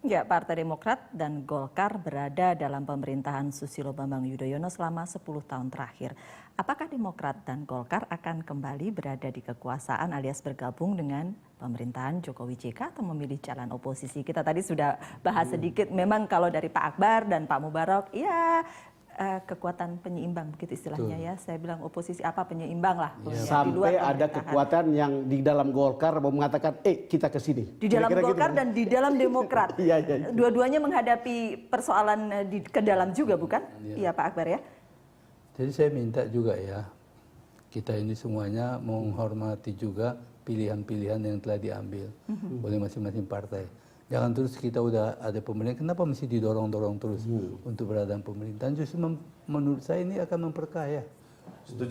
Ya, Partai Demokrat dan Golkar berada dalam pemerintahan Susilo Bambang Yudhoyono selama 10 tahun terakhir. Apakah Demokrat dan Golkar akan kembali berada di kekuasaan alias bergabung dengan pemerintahan Jokowi JK atau memilih jalan oposisi? Kita tadi sudah bahas sedikit, memang kalau dari Pak Akbar dan Pak Mubarok, ya kekuatan penyeimbang begitu istilahnya. Betul. Ya. Saya bilang oposisi apa penyeimbang lah. Ya. Sampai ada kekuatan yang di dalam Golkar mau mengatakan, kita ke sini. Di dalam Golkar gitu, dan di dalam Demokrat. Dua-duanya menghadapi persoalan ke dalam juga, bukan? Iya Pak Akbar ya. Jadi saya minta juga ya, kita ini semuanya menghormati juga pilihan-pilihan yang telah diambil oleh masing-masing partai. Jangan terus kita udah ada pemerintahan, kenapa mesti didorong-dorong terus untuk berada dalam pemerintahan? Justru menurut saya ini akan memperkaya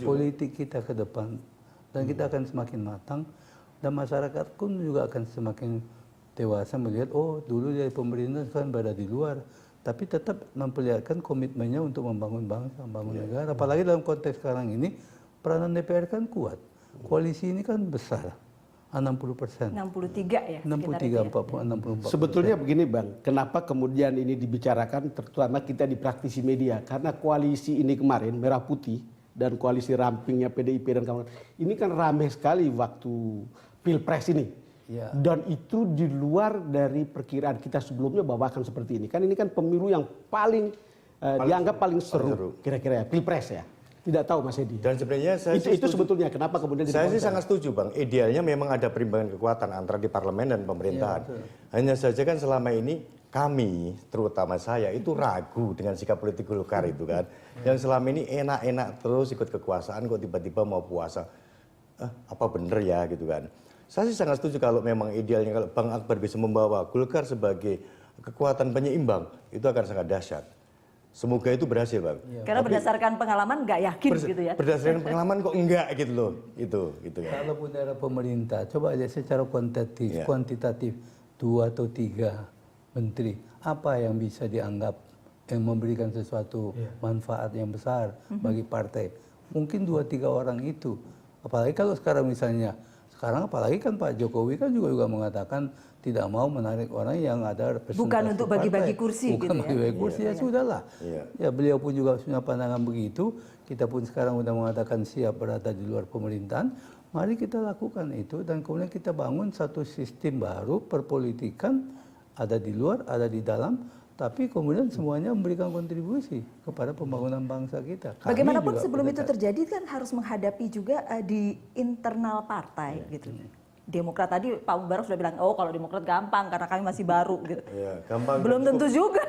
politik kita ke depan. Dan kita akan semakin matang, dan masyarakat pun juga akan semakin dewasa melihat, oh dulu dari pemerintah kan berada di luar. Tapi tetap memperlihatkan komitmennya untuk membangun bangsa, membangun negara. Apalagi dalam konteks sekarang ini, peranan DPR kan kuat. Koalisi ini kan besar. 60%. 63 ya? 63, 40, 64%. Sebetulnya begini Bang, kenapa kemudian ini dibicarakan, terutama kita di praktisi media, karena koalisi ini kemarin, Merah Putih, dan koalisi rampingnya PDIP dan kawan-kawan, ini kan ramai sekali waktu Pilpres ini. Ya. Dan itu di luar dari perkiraan kita sebelumnya bahwa akan seperti ini. Kan ini kan pemilu yang paling dianggap paling seru, kira-kira ya, Pilpres ya. Tidak tahu Mas Edi. Dan sebenarnya saya itu sebetulnya kenapa kemudian saya sih sangat setuju Bang. Idealnya memang ada perimbangan kekuatan antara di parlemen dan pemerintahan. Ya, hanya saja kan selama ini kami, terutama saya, itu ragu dengan sikap politik Golkar itu kan. Yang selama ini enak-enak terus ikut kekuasaan kok tiba-tiba mau puasa. Apa bener ya gitu kan. Saya sih sangat setuju kalau memang idealnya kalau Bang Akbar bisa membawa Golkar sebagai kekuatan penyeimbang, itu akan sangat dahsyat. Semoga itu berhasil Bang. Karena berdasarkan pengalaman nggak yakin gitu ya. Berdasarkan pengalaman kok enggak gitu loh. Itu ya. Kalaupun era pemerintah, coba aja secara kuantitatif 2 atau 3 menteri, apa yang bisa dianggap yang memberikan sesuatu manfaat yang besar bagi partai? Mungkin 2-3 orang itu. Apalagi kalau sekarang misalnya, apalagi kan Pak Jokowi kan juga mengatakan tidak mau menarik orang yang ada representasi bukan untuk bagi-bagi kursi. Bukan gitu bagi-bagi kursi, ya sudahlah. Ya beliau pun juga punya pandangan begitu. Kita pun sekarang sudah mengatakan siap berada di luar pemerintahan. Mari kita lakukan itu dan kemudian kita bangun satu sistem baru perpolitikan, ada di luar, ada di dalam, tapi kemudian semuanya memberikan kontribusi kepada pembangunan bangsa kita. Bagaimanapun sebelum itu terjadi kan harus menghadapi juga di internal partai gitu. Demokrat tadi Pak Mubarok sudah bilang, oh kalau Demokrat gampang karena kami masih baru gitu. Gampang. Belum tentu juga.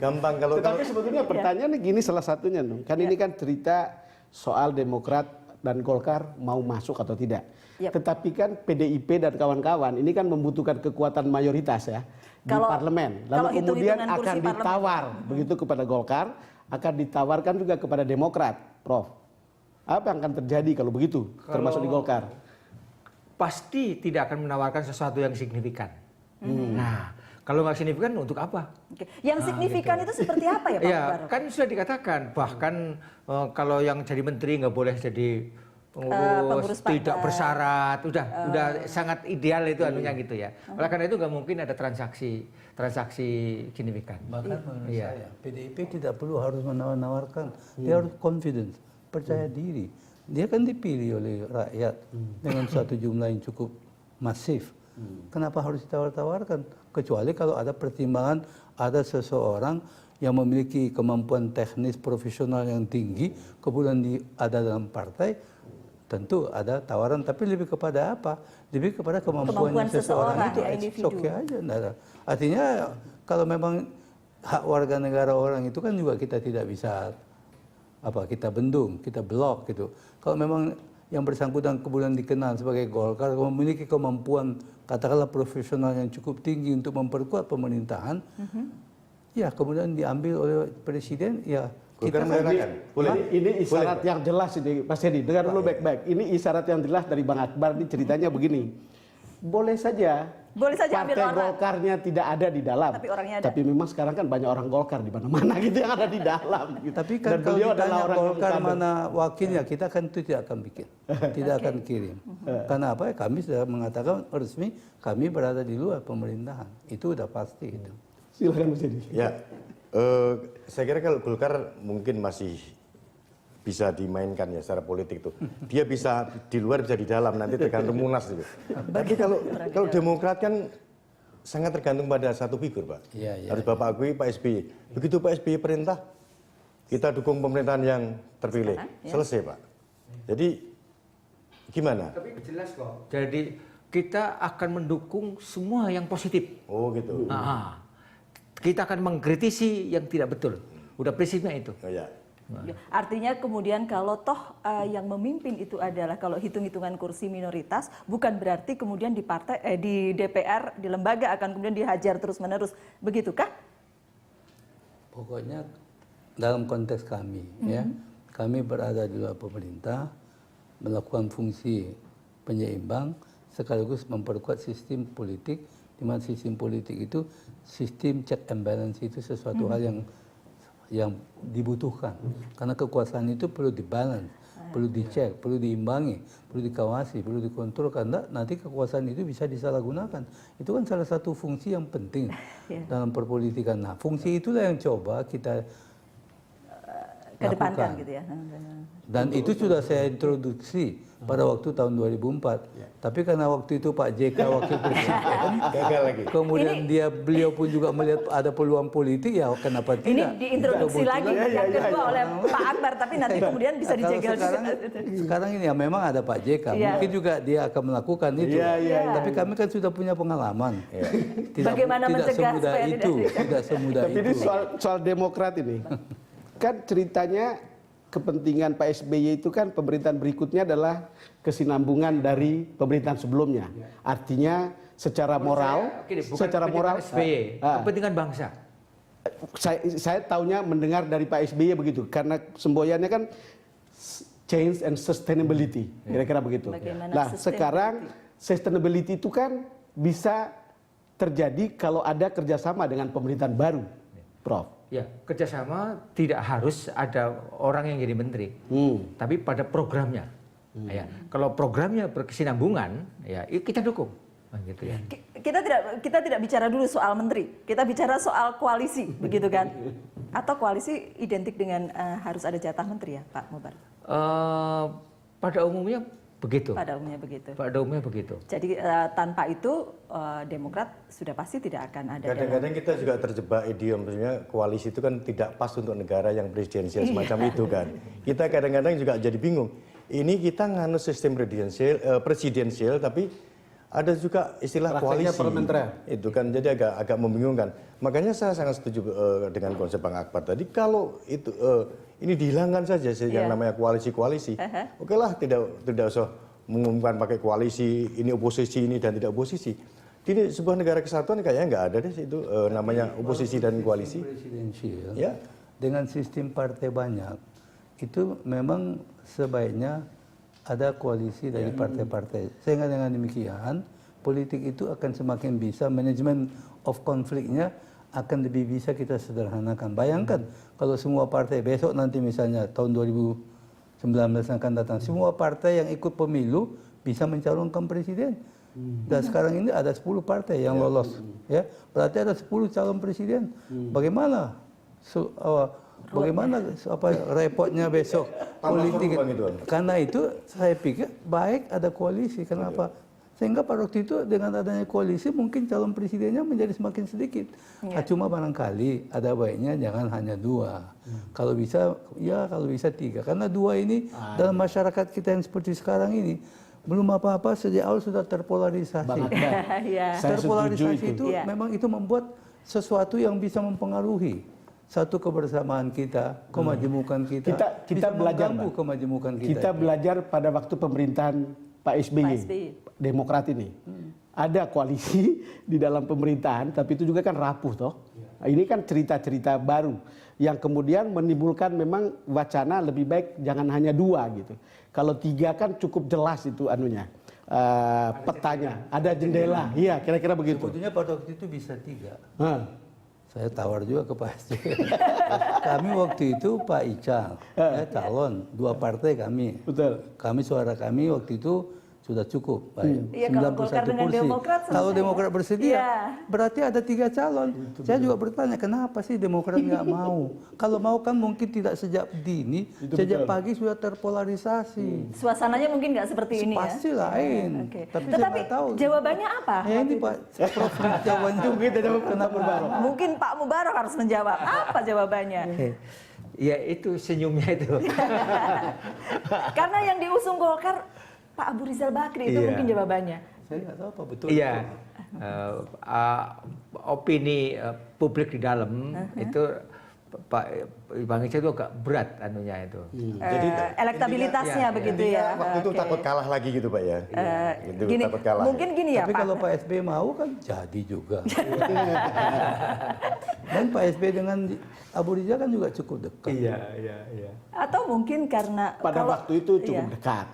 Gampang kalau. Tetapi sebetulnya pertanyaannya gini salah satunya, kan ini kan cerita soal Demokrat dan Golkar mau masuk atau tidak. Tetapi kan PDIP dan kawan-kawan ini kan membutuhkan kekuatan mayoritas ya di parlemen. Lalu kemudian akan ditawar begitu kepada Golkar, akan ditawarkan juga kepada Demokrat, Prof. Apa yang akan terjadi kalau begitu, termasuk di Golkar? Pasti tidak akan menawarkan sesuatu yang signifikan. Nah, kalau nggak signifikan untuk apa? Yang signifikan itu seperti apa ya Pak Mubarok? Kan sudah dikatakan, bahkan kalau yang jadi menteri nggak boleh jadi pengurus tidak bersyarat, udah sangat ideal itu anunya gitu ya. Oleh karena itu nggak mungkin ada transaksi signifikan. Bahkan menurut saya, PDIP tidak perlu harus menawar-nawarkan, dia harus confidence, percaya diri. Dia kan dipilih oleh rakyat dengan suatu jumlah yang cukup masif. Kenapa harus ditawar-tawarkan? Kecuali kalau ada pertimbangan, ada seseorang yang memiliki kemampuan teknis profesional yang tinggi, kemudian ada dalam partai, tentu ada tawaran. Tapi lebih kepada apa? Lebih kepada kemampuan seseorang itu. Oke aja. Artinya kalau memang hak warga negara orang itu kan juga kita tidak bisa kita bendung, kita blok gitu. Kalau memang yang bersangkutan kemudian dikenal sebagai Golkar memiliki kemampuan katakanlah profesional yang cukup tinggi untuk memperkuat pemerintahan, ya kemudian diambil oleh presiden, ya kita ini isyarat yang jelas ini, Mas Edi. Dengar dulu baik-baik. Ini isyarat yang jelas dari Bang Akbar. Ini ceritanya begini. Boleh saja Boleh saja ambil Partai orang. Golkarnya tidak ada di dalam. Tapi orangnya ada. Tapi memang sekarang kan banyak orang Golkar di mana-mana gitu yang ada di dalam. Gitu. Tapi kan Dan kalau beliau adalah ditanya orang yang Golkar kader. mana wakilnya, kita kan itu tidak akan bikin, tidak akan kirim. Karena apa? Kami sudah mengatakan resmi kami berada di luar pemerintahan. Itu udah pasti itu. Silakan Mas Edi. Ya, saya kira kalau Golkar mungkin masih bisa dimainkan ya secara politik tuh. Dia bisa di luar, bisa di dalam, nanti tergantung Munas gitu. Tapi kalau Demokrat kan sangat tergantung pada satu figur, Pak. Iya, iya. Harus Bapak akui Pak SBY. Begitu Pak SBY perintah, kita dukung pemerintahan yang terpilih. Selesai, Pak. Jadi gimana? Tapi jelas kok. Jadi kita akan mendukung semua yang positif. Oh gitu. Nah, kita akan mengkritisi yang tidak betul. Udah prinsipnya itu. Oh, ya. Ya, artinya kemudian kalau toh yang memimpin itu adalah kalau hitung-hitungan kursi minoritas, bukan berarti kemudian di partai di DPR, di lembaga akan kemudian dihajar terus-menerus. Begitukah? Pokoknya dalam konteks kami, ya, kami berada di luar pemerintah, melakukan fungsi penyeimbang, sekaligus memperkuat sistem politik, di mana sistem politik itu sistem check and balance itu sesuatu hal yang dibutuhkan, karena kekuasaan itu perlu dibalance, perlu dicek, perlu diimbangi, perlu dikawasi, perlu dikontrol, karena nanti kekuasaan itu bisa disalahgunakan. Itu kan salah satu fungsi yang penting dalam perpolitikan. Nah, fungsi itulah yang coba kita Kedepankan lakukan. gitu ya. Dan itu sudah saya introduksi pada waktu tahun 2004. Tapi karena waktu itu Pak JK wakil presiden, Gagal lagi. kemudian beliau pun juga melihat ada peluang politik, ya kenapa Ini tidak? diintroduksi lagi yang kedua oleh Pak Akbar, tapi nanti kemudian bisa Kalau dijegal sekarang ini ya memang ada Pak JK, mungkin juga dia akan melakukan itu. Tapi kami kan sudah punya pengalaman. Bagaimana tidak mencegah semudah supaya itu, tidak semudah Tapi itu. ini soal Demokrat ini. Kan ceritanya kepentingan Pak SBY itu kan pemerintahan berikutnya adalah kesinambungan dari pemerintahan sebelumnya. Artinya secara moral, Gini, bukan secara moral, SBY, kepentingan bangsa. saya taunya mendengar dari Pak SBY begitu, karena semboyannya kan change and sustainability, kira-kira begitu. Bagaimana Nah, sustainability? sekarang sustainability itu kan bisa terjadi kalau ada kerjasama dengan pemerintahan baru, Prof. Ya, kerjasama tidak harus ada orang yang jadi menteri, tapi pada programnya. Ya, kalau programnya berkesinambungan, ya kita dukung, gitu ya. Kita tidak bicara dulu soal menteri, kita bicara soal koalisi, begitu kan? Atau koalisi identik dengan harus ada jatah menteri ya, Pak Mobar? Pada umumnya begitu. Pada umumnya begitu. Pada umumnya begitu. Jadi tanpa itu Demokrat sudah pasti tidak akan ada. Kadang-kadang kita juga terjebak idiom, maksudnya koalisi itu kan tidak pas untuk negara yang presidensial semacam itu kan. Kita kadang-kadang juga jadi bingung. Ini kita nganut sistem presidensial, tapi ada juga istilah Prakteknya koalisi. parlementer. Itu kan jadi agak membingungkan. Makanya saya sangat setuju dengan konsep Bang Akbar tadi. Kalau itu ini dihilangkan saja yang namanya koalisi-koalisi. Oke lah, tidak usah mengumumkan pakai koalisi, ini oposisi ini dan tidak oposisi. Di sebuah negara kesatuan kayaknya nggak ada deh itu namanya oposisi dan koalisi. Presidensial, Ya. dengan sistem partai banyak, itu memang sebaiknya ada koalisi dari partai-partai. Sehingga dengan demikian, politik itu akan semakin bisa, manajemen of konfliknya akan lebih bisa kita sederhanakan. Bayangkan kalau semua partai besok nanti misalnya tahun 2019 akan datang, semua partai yang ikut pemilu bisa mencalonkan presiden. Dan sekarang ini ada 10 partai yang lolos, ya. Berarti ada 10 calon presiden. Bagaimana? Bagaimana repotnya besok politik? Karena itu saya pikir baik ada koalisi. Kenapa? Sehingga pada waktu itu dengan adanya koalisi mungkin calon presidennya menjadi semakin sedikit. Cuma barangkali ada baiknya jangan hanya 2. Kalau bisa, ya kalau bisa 3. Karena 2 ini dalam masyarakat kita yang seperti sekarang ini belum apa-apa, sejak awal sudah terpolarisasi. Terpolarisasi itu memang itu membuat sesuatu yang bisa mempengaruhi satu kebersamaan kita, kemajemukan kita. Kita belajar, kemajemukan kita. Kita belajar pada waktu pemerintahan Pak SBY, Demokrat ini. Ada koalisi di dalam pemerintahan, tapi itu juga kan rapuh toh. Ini kan cerita-cerita baru yang kemudian menimbulkan memang wacana lebih baik jangan hanya 2 gitu. Kalau 3 kan cukup jelas itu anunya. petanya, ada jendela. Iya, kira-kira begitu. Sebetulnya pada waktu itu bisa 3. Hah. Saya tawar juga ke Pak SBY. Kami waktu itu Pak Ical, calon 2 partai kami. Betul. Suara kami waktu itu sudah cukup, Pak. Iya, kalau Golkar dengan Demokrat Kalau selesai. Demokrat bersedia, Iya. berarti ada 3 calon. Saya juga bertanya, kenapa sih Demokrat nggak mau? Kalau mau kan mungkin tidak sejak dini, sejak pagi sudah terpolarisasi. Suasananya mungkin nggak seperti ini ya? Pasti lain. Oke. Tapi saya Tetapi nggak tahu. jawabannya apa? Ya ini Pak, Prof. jawabannya Kita jawab kenapa Baru. Mungkin Pak Mubarok harus menjawab. Apa jawabannya? Ya itu senyumnya itu. Karena yang diusung Golkar Pak Abu Rizal Bakri itu Iya. mungkin jawabannya. saya nggak tahu apa betul. Iya. Opini publik di dalam itu Pak Bang Ical itu agak berat anunya itu. Jadi Elektabilitasnya iya, begitu intinya ya. waktu itu Oke. takut kalah lagi gitu Pak ya. Gitu, Gini, takut kalah. mungkin gini ya Tapi Pak. kalau Pak SBY mau kan jadi juga. Dan Pak SBY dengan Abu Rizal kan juga cukup dekat. Iya. Atau mungkin karena Pada kalau- waktu itu cukup iya. dekat.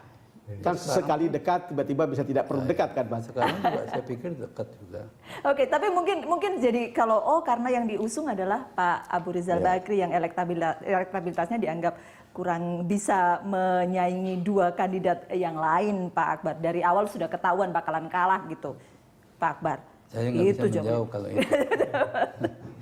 Kan sekali dekat tiba-tiba bisa tidak perlu dekat kan, Mas? Sekarang juga saya pikir dekat juga. Oke, tapi mungkin jadi kalau karena yang diusung adalah Pak Abu Rizal Bakri yang elektabilitasnya dianggap kurang bisa menyaingi 2 kandidat yang lain, Pak Akbar. Dari awal sudah ketahuan bakalan kalah gitu, Pak Akbar. Saya nggak bisa menjawab kalau itu.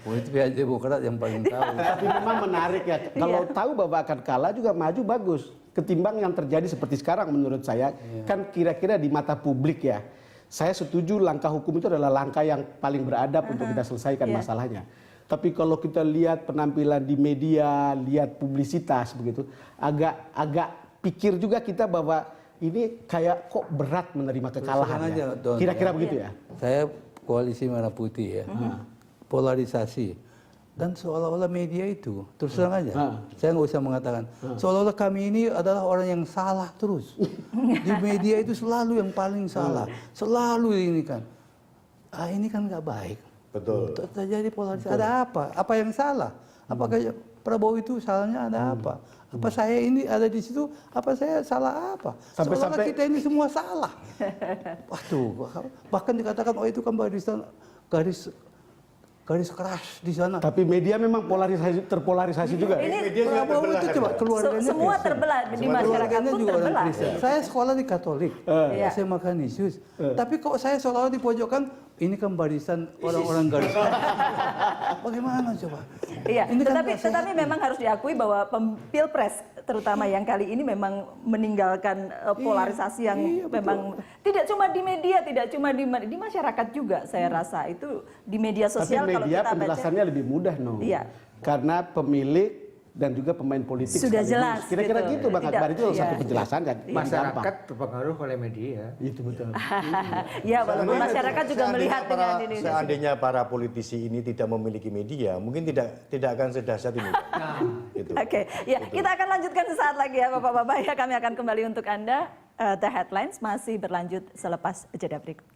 Politik pihak Demokrat yang paling tahu. Tapi memang menarik ya. Kalau tahu bahwa akan kalah juga maju bagus. Ketimbang yang terjadi seperti sekarang menurut saya. Kan kira-kira di mata publik ya. Saya setuju langkah hukum itu adalah langkah yang paling beradab untuk kita selesaikan masalahnya. Tapi kalau kita lihat penampilan di media, lihat publisitas begitu, agak pikir juga kita bahwa ini kayak kok berat menerima kekalahan Terus terang ya. aja, Don, Kira-kira ya. begitu ya. Saya koalisi merah putih ya. Polarisasi. Dan seolah-olah media itu, terus terang aja, saya nggak usah mengatakan, seolah-olah kami ini adalah orang yang salah terus. Di media itu selalu yang paling salah, selalu ini kan. Ini kan nggak baik. Betul. Terjadi polarisasi. Ada apa? Apa yang salah? Apakah Prabowo itu salahnya ada apa? Apa saya ini ada di situ? Apa saya salah apa? Seolah-olah kita ini semua salah. Waduh, bahkan dikatakan itu kan garis keras di sana. Tapi media memang terpolarisasi juga. Ini Media juga Prabowo terbelah itu kan, coba Pak? keluarganya semua Kristen. terbelah di masyarakat Keluarganya pun juga orang terbelah. Kristen. Saya sekolah di Katolik, Iya. SMA Kanisius. Tapi kok saya seolah-olah dipojokkan, ini kan barisan orang-orang garis keras. Bagaimana coba? Iya, Ini kan nggak tetapi memang harus diakui bahwa Pilpres terutama yang kali ini memang meninggalkan polarisasi yang memang tidak cuma di media, tidak cuma di masyarakat juga saya rasa itu di media sosial Tapi kalau media kita baca penjelasannya lebih mudah, no. Iya. Karena pemilik dan juga pemain politik Sudah sekaligus. jelas, Kira-kira gitu. gitu Bang Tidak, Akbar, itu iya. satu penjelasan yang Masyarakat gampang. terpengaruh oleh media. Itu betul. ya walaupun masyarakat juga melihat dengan ini. Seandainya para politisi ini tidak memiliki media, mungkin tidak akan sedahsyat ini. Gitu. Oke, ya kita akan lanjutkan sesaat lagi ya Bapak-Bapak ya, kami akan kembali untuk Anda. The Headlines masih berlanjut selepas jeda berikut.